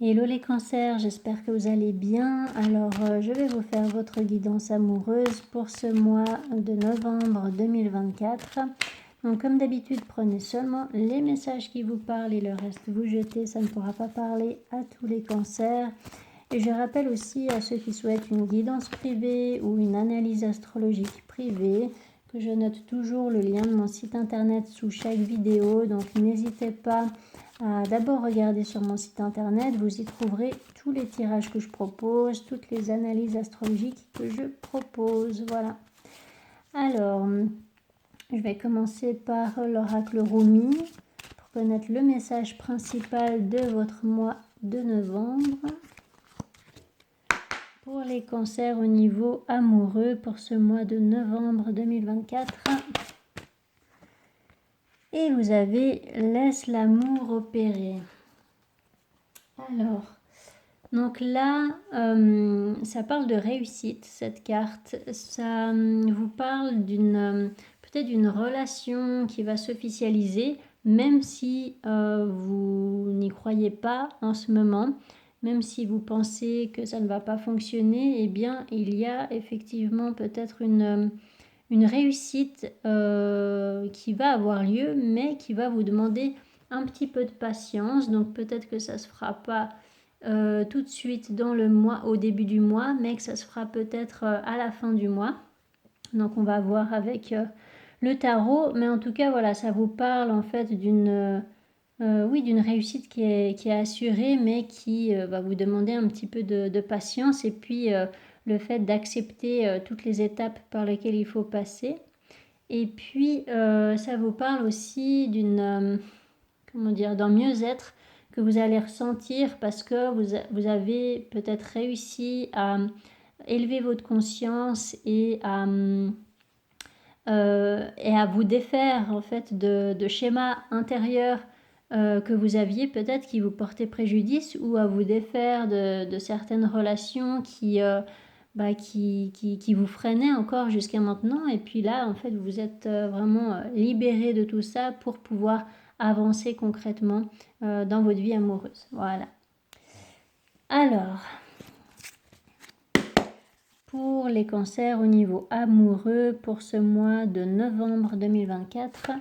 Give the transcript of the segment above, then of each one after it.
Hello les cancers, j'espère que vous allez bien. Alors, je vais vous faire votre guidance amoureuse pour ce mois de novembre 2024. Donc, comme d'habitude, prenez seulement les messages qui vous parlent et le reste vous jetez. Ça ne pourra pas parler à tous les cancers. Et je rappelle aussi à ceux qui souhaitent une guidance privée ou une analyse astrologique privée que je note toujours le lien de mon site internet sous chaque vidéo. Donc, n'hésitez pas d'abord regarder sur mon site internet, vous y trouverez tous les tirages que je propose, toutes les analyses astrologiques que je propose. Voilà. Alors, je vais commencer par l'oracle Rumi pour connaître le message principal de votre mois de novembre. Pour les cancers au niveau amoureux pour ce mois de novembre 2024. Et vous avez laisse l'amour opérer. Alors, donc là, ça parle de réussite, cette carte. Ça vous parle peut-être d'une relation qui va s'officialiser, même si vous n'y croyez pas en ce moment, même si vous pensez que ça ne va pas fonctionner, eh bien, il y a effectivement peut-être une réussite qui va avoir lieu, mais qui va vous demander un petit peu de patience. Donc peut-être que ça ne se fera pas tout de suite dans le mois, au début du mois, mais que ça se fera peut-être à la fin du mois. Donc on va voir avec le tarot, mais en tout cas voilà, ça vous parle en fait d'une réussite qui est assurée, mais qui va vous demander un petit peu de patience, et puis le fait d'accepter toutes les étapes par lesquelles il faut passer. Et puis ça vous parle aussi d'un mieux-être que vous allez ressentir parce que vous avez peut-être réussi à élever votre conscience et à vous défaire en fait de schémas intérieurs que vous aviez peut-être qui vous portaient préjudice, ou à vous défaire de certaines relations qui vous freinaient encore jusqu'à maintenant. Et puis là, en fait, vous êtes vraiment libéré de tout ça pour pouvoir avancer concrètement dans votre vie amoureuse. Voilà. Alors, pour les cancers au niveau amoureux pour ce mois de novembre 2024,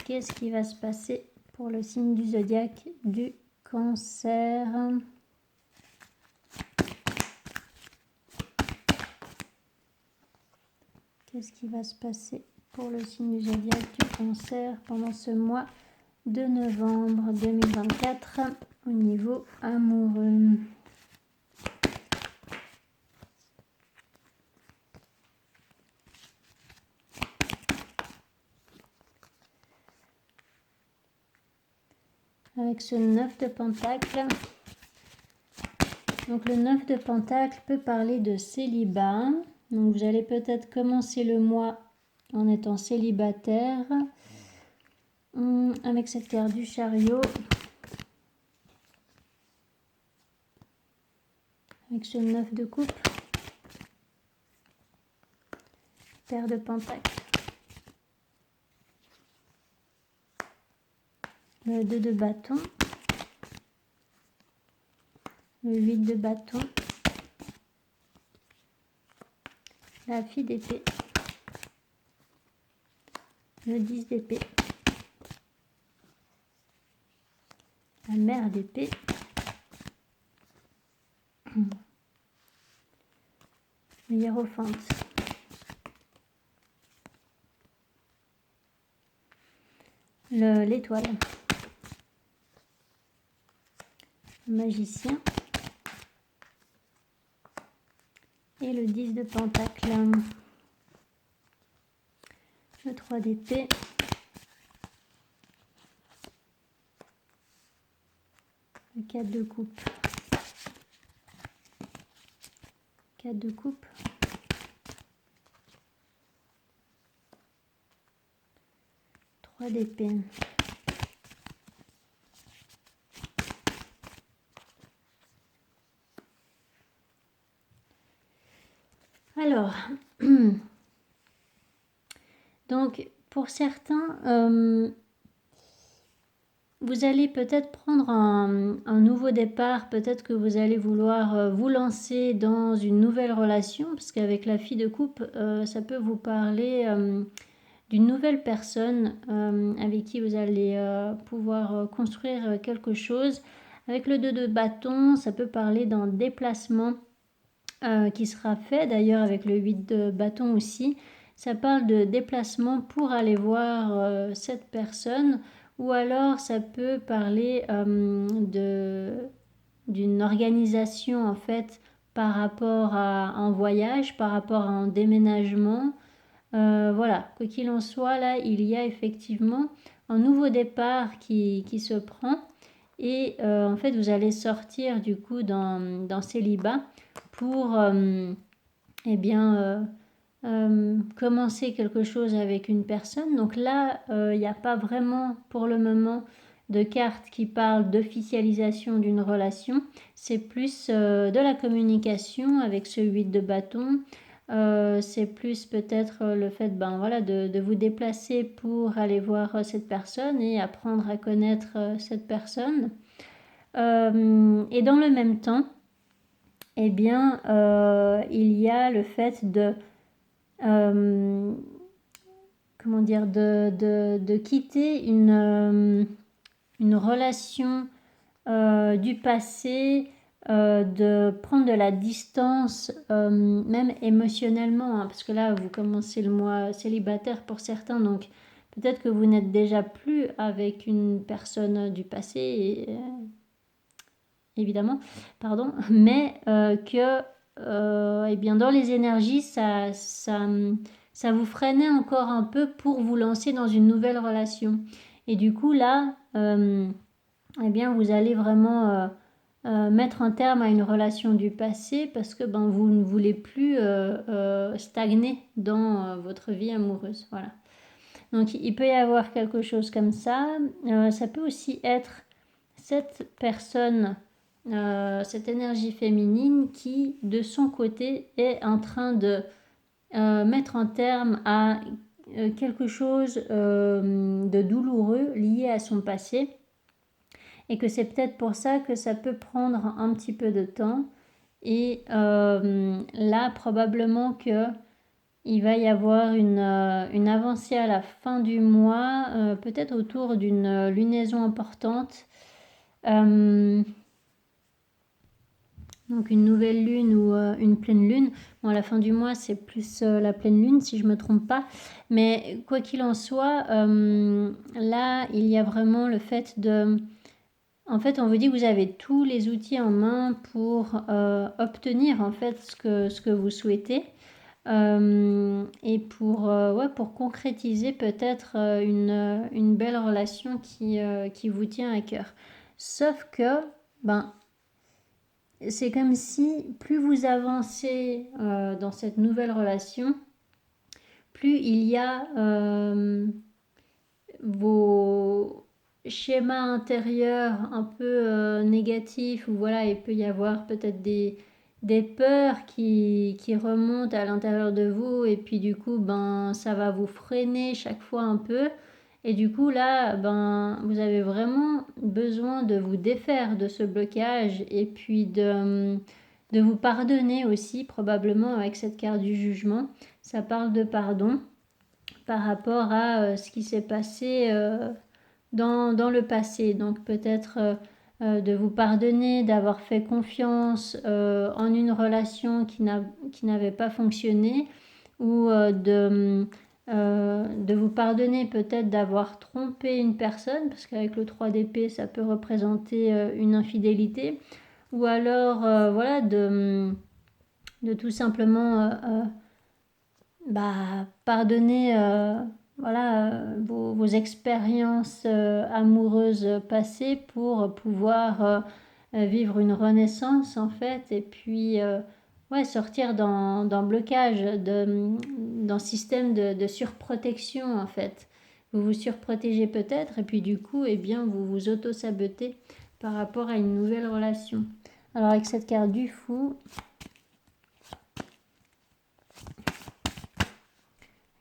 qu'est-ce qui va se passer pour le signe du zodiaque du cancer? Qu'est-ce qui va se passer pour le signe du zodiaque du cancer pendant ce mois de novembre 2024 au niveau amoureux? Avec ce 9 de Pentacle. Donc le 9 de Pentacle peut parler de célibat. Donc vous allez peut-être commencer le mois en étant célibataire. Avec cette carte du chariot. Avec ce 9 de coupe. Paire de Pentacle. Le 2 de bâton. Le 8 de bâton. La fille d'épée. Le 10 d'épée. La mère d'épée. Le hiérophante. L'étoile. Le magicien. Et le 10 de Pentacle. Le 3 d'épée. Le 4 de coupe. 4 de coupe. D'épée. Alors, donc pour certains, vous allez peut-être prendre un nouveau départ, peut-être que vous allez vouloir vous lancer dans une nouvelle relation, parce qu'avec la fille de coupe, ça peut vous parler d'une nouvelle personne avec qui vous allez pouvoir construire quelque chose. Avec le 2 de bâton, ça peut parler d'un déplacement qui sera fait, d'ailleurs avec le 8 de bâton aussi. Ça parle de déplacement pour aller voir cette personne, ou alors ça peut parler d'une organisation en fait par rapport à un voyage, par rapport à un déménagement. Voilà, quoi qu'il en soit, là, il y a effectivement un nouveau départ qui se prend. Et en fait, vous allez sortir du coup dans célibat pour eh bien, commencer quelque chose avec une personne. Donc là, il n'y a pas vraiment pour le moment de carte qui parle d'officialisation d'une relation. C'est plus de la communication avec ce 8 de bâton. C'est plus peut-être le fait voilà, de vous déplacer pour aller voir cette personne et apprendre à connaître cette personne. Et dans le même temps, eh bien, il y a le fait de comment dire, de quitter une relation du passé, de prendre de la distance, même émotionnellement, hein, parce que là, vous commencez le mois célibataire pour certains, donc peut-être que vous n'êtes déjà plus avec une personne du passé, évidemment, pardon, mais que eh bien, dans les énergies, ça vous freinait encore un peu pour vous lancer dans une nouvelle relation. Et du coup, là, eh bien, vous allez vraiment mettre un terme à une relation du passé parce que vous ne voulez plus stagner dans votre vie amoureuse. Voilà. Donc, il peut y avoir quelque chose comme ça. Ça peut aussi être cette personne, cette énergie féminine qui, de son côté, est en train de mettre un terme à quelque chose de douloureux lié à son passé. Et que c'est peut-être pour ça que ça peut prendre un petit peu de temps. Et là, probablement que il va y avoir une avancée à la fin du mois, peut-être autour d'une lunaison importante. Donc une nouvelle lune ou une pleine lune. Bon, à la fin du mois, c'est plus la pleine lune, si je ne me trompe pas. Mais quoi qu'il en soit, là, il y a vraiment le fait de... En fait, on vous dit que vous avez tous les outils en main pour obtenir en fait ce que vous souhaitez. Et pour concrétiser peut-être une belle relation qui vous tient à cœur. Sauf que, c'est comme si plus vous avancez dans cette nouvelle relation, plus il y a vos schémas intérieurs un peu négatifs, où voilà, il peut y avoir peut-être des peurs qui remontent à l'intérieur de vous, et puis du coup, ça va vous freiner chaque fois un peu. Et du coup, là, vous avez vraiment besoin de vous défaire de ce blocage et puis de vous pardonner aussi, probablement avec cette carte du jugement. Ça parle de pardon par rapport à ce qui s'est passé dans le passé. Donc peut-être de vous pardonner d'avoir fait confiance en une relation qui n'avait pas fonctionné, ou de vous pardonner peut-être d'avoir trompé une personne, parce qu'avec le 3 d'épée, ça peut représenter une infidélité, ou alors voilà, de tout simplement pardonner voilà, vos expériences amoureuses passées pour pouvoir vivre une renaissance en fait, et puis ouais, sortir d'un blocage, d'un système de surprotection en fait. Vous vous surprotégez peut-être, et puis du coup, eh bien, vous vous auto-sabotez par rapport à une nouvelle relation. Alors avec cette carte du fou,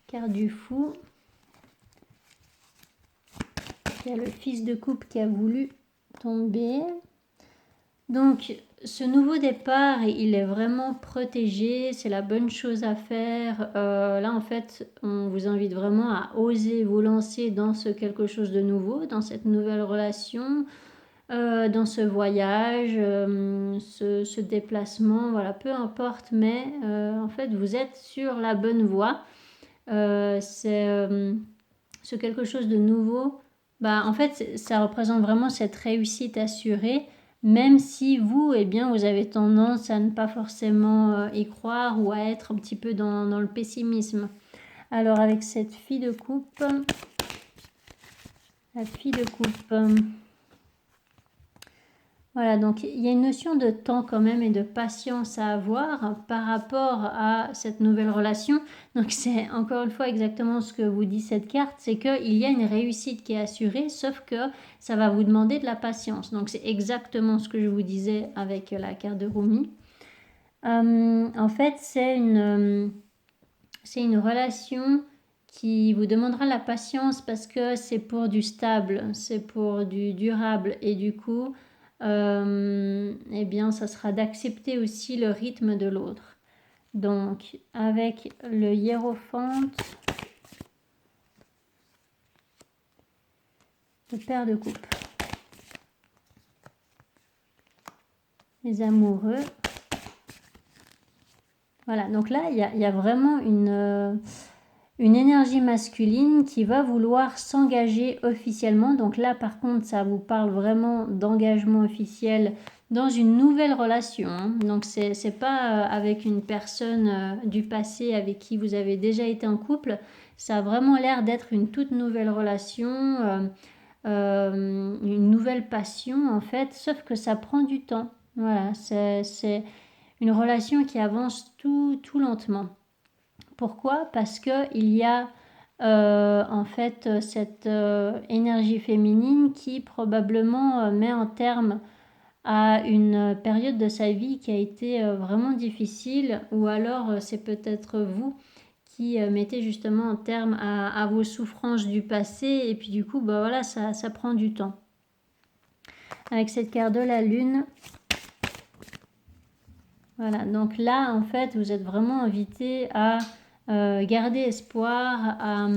carte du fou, il y a le fils de coupe qui a voulu tomber. Donc, ce nouveau départ, il est vraiment protégé, c'est la bonne chose à faire. Là, en fait, on vous invite vraiment à oser vous lancer dans ce quelque chose de nouveau, dans cette nouvelle relation, dans ce voyage, ce déplacement, voilà, peu importe, mais en fait, vous êtes sur la bonne voie. C'est ce quelque chose de nouveau. Bah, en fait, ça représente vraiment cette réussite assurée, même si vous, eh bien, vous avez tendance à ne pas forcément y croire ou à être un petit peu dans le pessimisme. Alors, avec cette fille de coupe, la fille de coupe, voilà, donc il y a une notion de temps quand même et de patience à avoir par rapport à cette nouvelle relation. Donc c'est encore une fois exactement ce que vous dit cette carte, c'est qu'il y a une réussite qui est assurée, sauf que ça va vous demander de la patience. Donc c'est exactement ce que je vous disais avec la carte de Rumi. En fait, c'est une relation qui vous demandera la patience parce que c'est pour du stable, c'est pour du durable et du coup, eh bien, ça sera d'accepter aussi le rythme de l'autre. Donc, avec le hiérophante, le pair de coupe, les amoureux. Voilà, donc là, il y a vraiment une énergie masculine qui va vouloir s'engager officiellement. Donc là, par contre, ça vous parle vraiment d'engagement officiel dans une nouvelle relation. Hein. Donc, c'est pas avec une personne du passé avec qui vous avez déjà été en couple. Ça a vraiment l'air d'être une toute nouvelle relation, une nouvelle passion en fait, sauf que ça prend du temps. Voilà, c'est une relation qui avance tout lentement. Pourquoi? Parce qu'il y a en fait cette énergie féminine qui probablement met en terme à une période de sa vie qui a été vraiment difficile ou alors c'est peut-être vous qui mettez justement en terme à vos souffrances du passé et puis du coup bah voilà ça prend du temps. Avec cette carte de la lune, voilà, donc là en fait vous êtes vraiment invité à garder espoir, à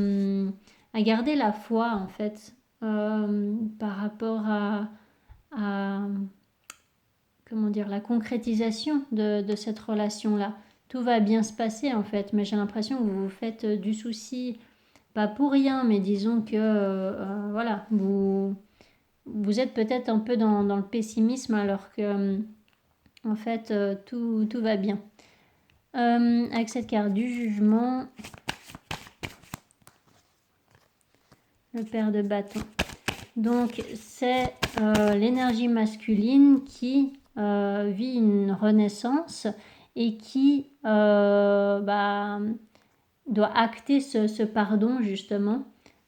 garder la foi en fait par rapport à, comment dire, la concrétisation de cette relation-là. Tout va bien se passer en fait, mais j'ai l'impression que vous vous faites du souci, pas pour rien, mais disons que voilà, vous êtes peut-être un peu dans le pessimisme alors que en fait tout va bien. Avec cette carte du jugement, le pair de bâton. Donc c'est l'énergie masculine qui vit une renaissance et qui doit acter ce pardon justement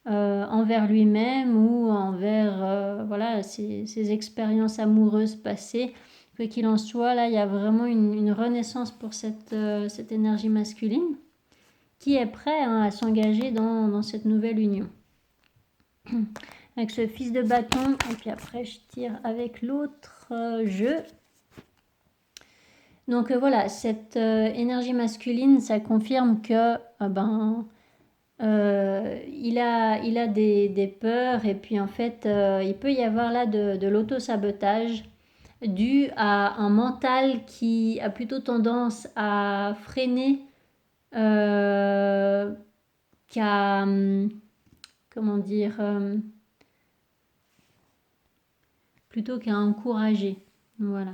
envers lui-même ou envers voilà, ses expériences amoureuses passées. Quoi qu'il en soit, là il y a vraiment une renaissance pour cette énergie masculine qui est prêt à s'engager dans cette nouvelle union. Avec ce fils de bâton, et puis après je tire avec l'autre jeu. Donc voilà, cette énergie masculine, ça confirme que il a des peurs et puis en fait il peut y avoir là de l'auto-sabotage dû à un mental qui a plutôt tendance à freiner qu'à comment dire plutôt qu'à encourager. Voilà.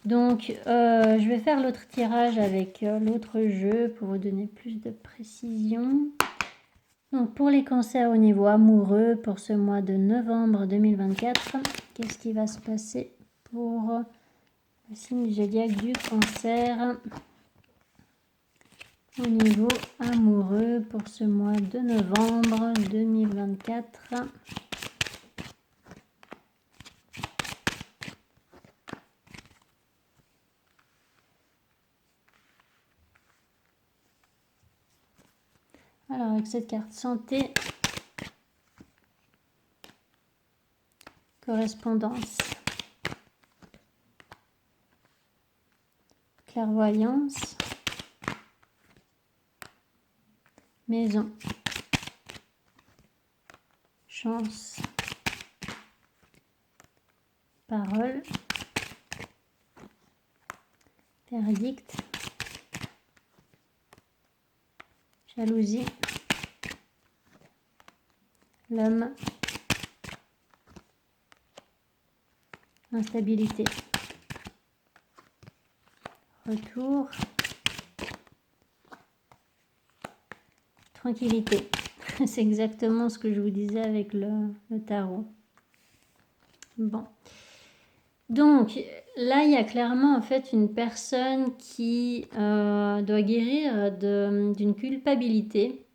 Donc, je vais faire l'autre tirage avec l'autre jeu pour vous donner plus de précision. Donc, pour les cancers au niveau amoureux, pour ce mois de novembre 2024, qu'est-ce qui va se passer pour le signe du zodiaque du cancer au niveau amoureux pour ce mois de novembre 2024 ? Alors, avec cette carte santé, correspondance, clairvoyance, maison, chance, parole, verdict, jalousie, l'homme, instabilité, retour, tranquillité. C'est exactement ce que je vous disais avec le tarot. Bon. Donc, là, il y a clairement en fait une personne qui doit guérir d'une culpabilité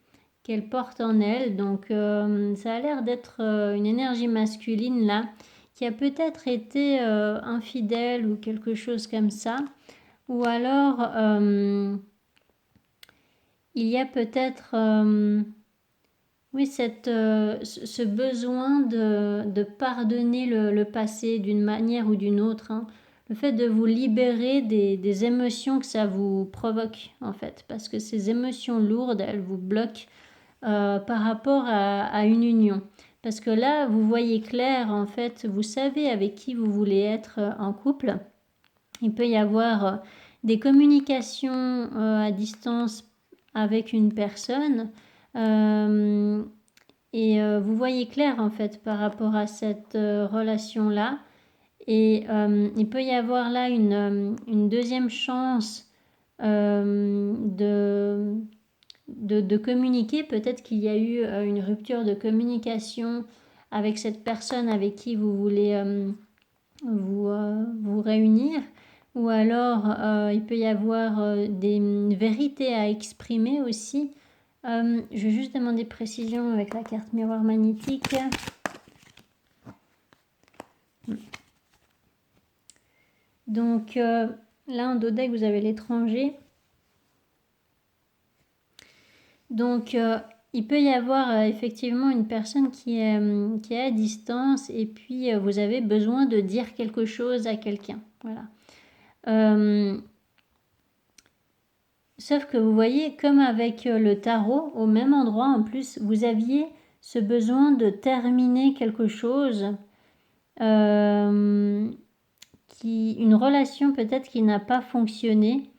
qu'elle porte en elle. Donc, ça a l'air d'être une énergie masculine là, qui a peut-être été infidèle ou quelque chose comme ça. Ou alors, il y a peut-être oui, ce besoin de pardonner le passé d'une manière ou d'une autre. Hein. Le fait de vous libérer des émotions que ça vous provoque, en fait. Parce que ces émotions lourdes, elles vous bloquent par rapport à une union. Parce que là, vous voyez clair, en fait, vous savez avec qui vous voulez être en couple. Il peut y avoir des communications à distance avec une personne. Et vous voyez clair en fait par rapport à cette relation-là. Et il peut y avoir là une deuxième chance de communiquer. Peut-être qu'il y a eu une rupture de communication avec cette personne avec qui vous voulez vous réunir. Ou alors il peut y avoir des vérités à exprimer aussi. Je vais juste demander précision avec la carte miroir magnétique. Donc là en dos deck vous avez l'étranger. Donc il peut y avoir effectivement une personne qui est à distance et puis vous avez besoin de dire quelque chose à quelqu'un. Voilà. Sauf que vous voyez, comme avec le tarot, au même endroit en plus, vous aviez ce besoin de terminer quelque chose, une relation peut-être qui n'a pas fonctionné,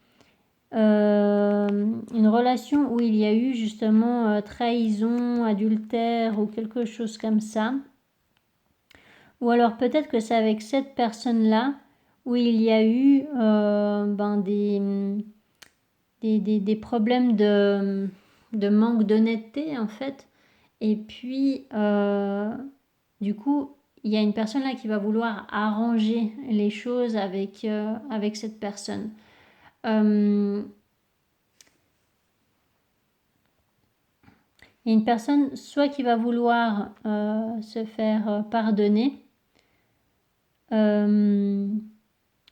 une relation où il y a eu justement trahison, adultère ou quelque chose comme ça. Ou alors peut-être que c'est avec cette personne-là où il y a eu des problèmes de manque d'honnêteté en fait. Et puis, du coup, il y a une personne là qui va vouloir arranger les choses avec cette personne. Il y a une personne soit qui va vouloir se faire pardonner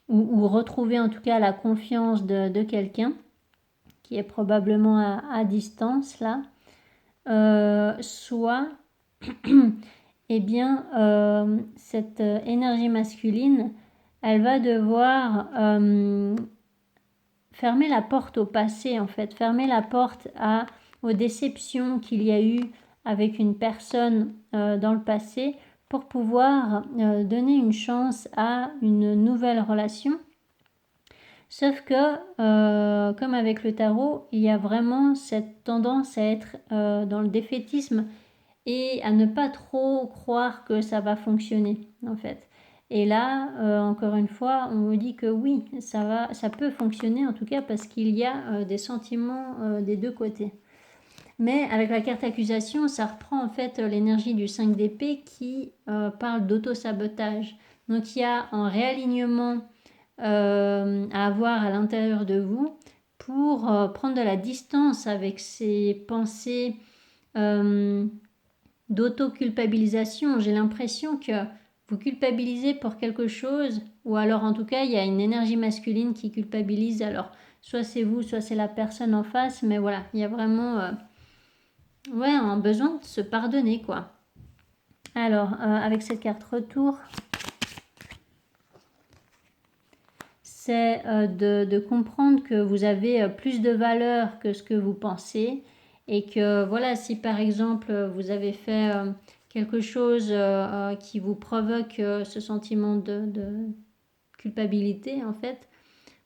ou retrouver en tout cas la confiance de quelqu'un qui est probablement à distance là, soit eh bien cette énergie masculine, elle va devoir fermer la porte au passé en fait, fermer la porte aux déceptions qu'il y a eu avec une personne dans le passé pour pouvoir donner une chance à une nouvelle relation. Sauf que, comme avec le tarot, il y a vraiment cette tendance à être dans le défaitisme et à ne pas trop croire que ça va fonctionner, en fait. Et là, encore une fois, on me dit que oui, ça peut fonctionner, en tout cas parce qu'il y a des sentiments des deux côtés. Mais avec la carte accusation, ça reprend en fait l'énergie du 5 d'épée qui parle d'auto-sabotage. Donc il y a un réalignement à avoir à l'intérieur de vous pour prendre de la distance avec ces pensées d'auto-culpabilisation. J'ai l'impression que vous culpabilisez pour quelque chose, ou alors en tout cas il y a une énergie masculine qui culpabilise. Alors soit c'est vous, soit c'est la personne en face, mais voilà, il y a vraiment un besoin de se pardonner quoi. Alors, avec cette carte retour, c'est de comprendre que vous avez plus de valeur que ce que vous pensez et que voilà, si par exemple vous avez fait quelque chose qui vous provoque ce sentiment de culpabilité en fait,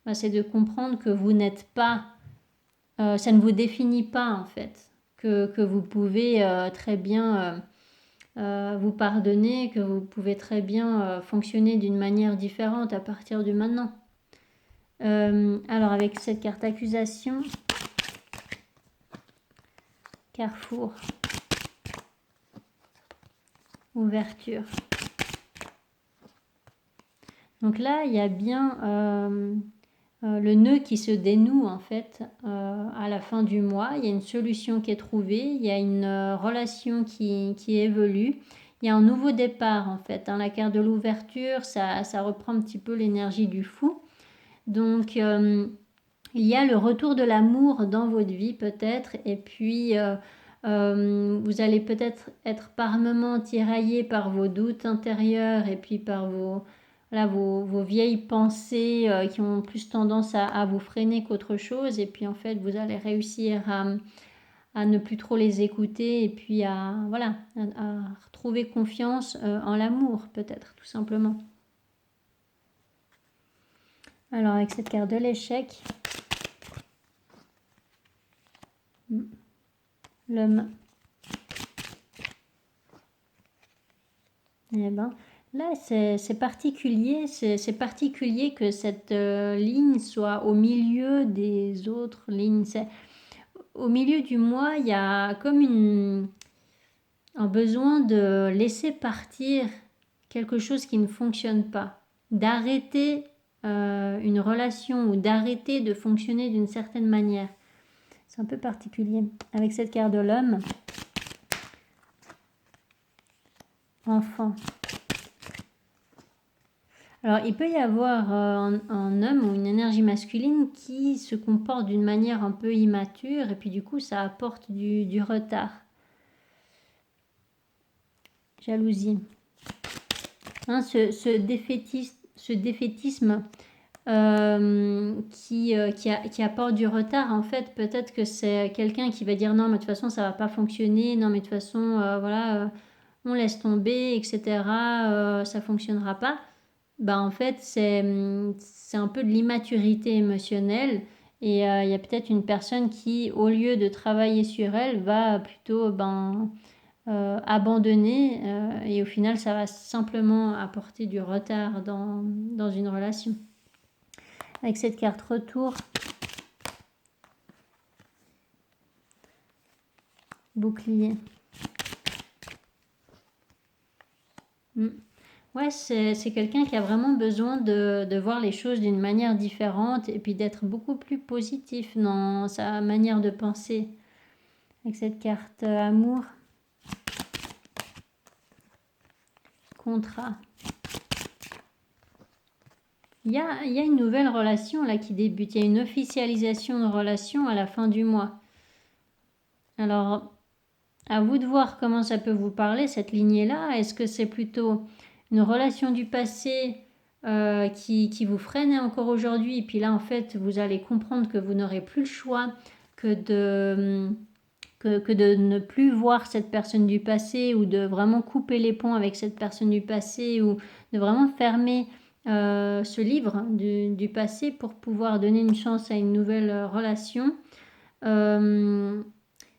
bah, c'est de comprendre que vous n'êtes pas, ça ne vous définit pas en fait, que vous pouvez très bien vous pardonner, que vous pouvez très bien fonctionner d'une manière différente à partir du maintenant. Alors avec cette carte accusation, carrefour, ouverture. Donc là, il y a bien le nœud qui se dénoue en fait à la fin du mois. Il y a une solution qui est trouvée, il y a une relation qui évolue. Il y a un nouveau départ en fait. La carte de l'ouverture, ça reprend un petit peu l'énergie du fou. Donc il y a le retour de l'amour dans votre vie peut-être et puis vous allez peut-être être par moments tiraillé par vos doutes intérieurs et puis par vos vieilles pensées qui ont plus tendance à vous freiner qu'autre chose et puis en fait vous allez réussir à ne plus trop les écouter et puis à retrouver confiance en l'amour peut-être tout simplement. Alors avec cette carte de l'échec, l'homme. Eh ben, là, c'est particulier, c'est particulier que cette ligne soit au milieu des autres lignes. Au milieu du mois, il y a comme un besoin de laisser partir quelque chose qui ne fonctionne pas, d'arrêter une relation ou d'arrêter de fonctionner d'une certaine manière. C'est un peu particulier. Avec cette carte de l'homme, enfant. Alors, il peut y avoir un homme ou une énergie masculine qui se comporte d'une manière un peu immature et puis du coup, ça apporte du retard. Jalousie. Ce défaitisme qui apporte du retard, en fait, peut-être que c'est quelqu'un qui va dire non, mais de toute façon, ça va pas fonctionner, non, mais de toute façon, voilà, on laisse tomber, etc., ça fonctionnera pas. Bah, en fait, c'est un peu de l'immaturité émotionnelle et il y a peut-être une personne qui, au lieu de travailler sur elle, va plutôt abandonner et au final, ça va simplement apporter du retard dans une relation. Avec cette carte retour, bouclier. Ouais, c'est quelqu'un qui a vraiment besoin de voir les choses d'une manière différente et puis d'être beaucoup plus positif dans sa manière de penser. Avec cette carte amour, contrat. Il y a une nouvelle relation là qui débute, il y a une officialisation de relation à la fin du mois. Alors, à vous de voir comment ça peut vous parler, cette lignée-là. Est-ce que c'est plutôt une relation du passé qui vous freine encore aujourd'hui et puis là, en fait, vous allez comprendre que vous n'aurez plus le choix que de ne plus voir cette personne du passé ou de vraiment couper les ponts avec cette personne du passé ou de vraiment fermer ce livre du passé pour pouvoir donner une chance à une nouvelle relation.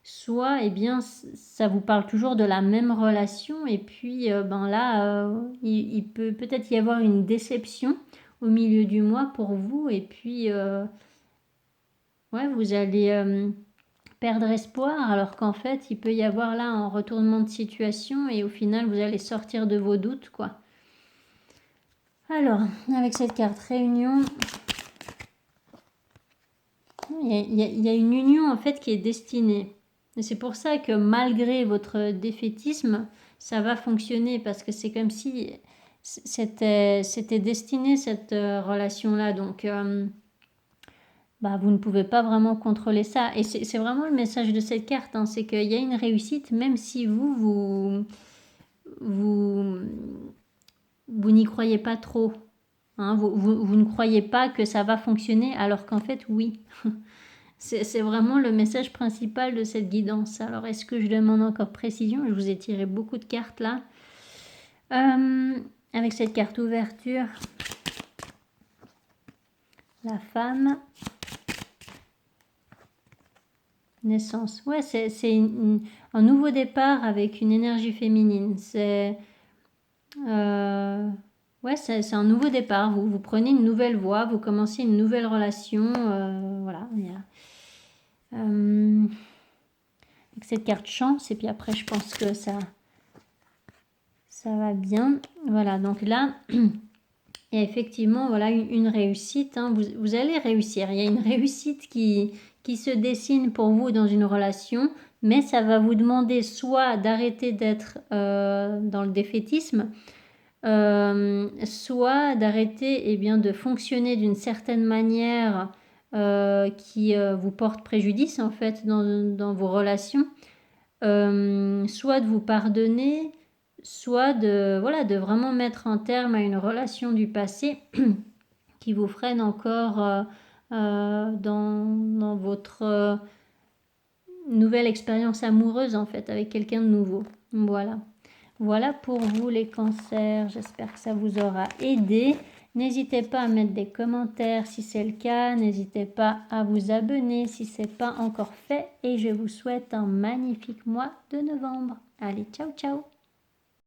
Soit eh bien ça vous parle toujours de la même relation et puis là il peut peut-être y avoir une déception au milieu du mois pour vous et puis vous allez perdre espoir alors qu'en fait il peut y avoir là un retournement de situation et au final vous allez sortir de vos doutes quoi. Alors avec cette carte réunion, il y a une union en fait qui est destinée. Et c'est pour ça que malgré votre défaitisme, ça va fonctionner parce que c'est comme si c'était destiné cette relation-là. Donc, vous ne pouvez pas vraiment contrôler ça. Et c'est vraiment le message de cette carte, hein, c'est qu'il y a une réussite même si vous vous, vous n'y croyez pas trop. Hein, vous ne croyez pas que ça va fonctionner alors qu'en fait, oui. C'est vraiment le message principal de cette guidance. Alors, est-ce que je demande encore précision? Je vous ai tiré beaucoup de cartes là. Avec cette carte ouverture, la femme, naissance. Ouais, c'est un nouveau départ avec une énergie féminine. Ouais, c'est un nouveau départ. Vous prenez une nouvelle voie, vous commencez une nouvelle relation. Voilà, avec cette carte chance, et puis après, je pense que ça va bien. Voilà, donc là, il y a effectivement voilà, une réussite. Hein. Vous allez réussir. Il y a une réussite qui se dessine pour vous dans une relation, mais ça va vous demander soit d'arrêter d'être dans le défaitisme, soit d'arrêter de fonctionner d'une certaine manière qui vous porte préjudice en fait dans vos relations, soit de vous pardonner, soit de vraiment mettre un terme à une relation du passé qui vous freine encore dans votre nouvelle expérience amoureuse en fait avec quelqu'un de nouveau. Voilà pour vous les cancers, j'espère que ça vous aura aidé. N'hésitez pas à mettre des commentaires si c'est le cas, n'hésitez pas à vous abonner si ce n'est pas encore fait et je vous souhaite un magnifique mois de novembre. Allez, ciao ciao!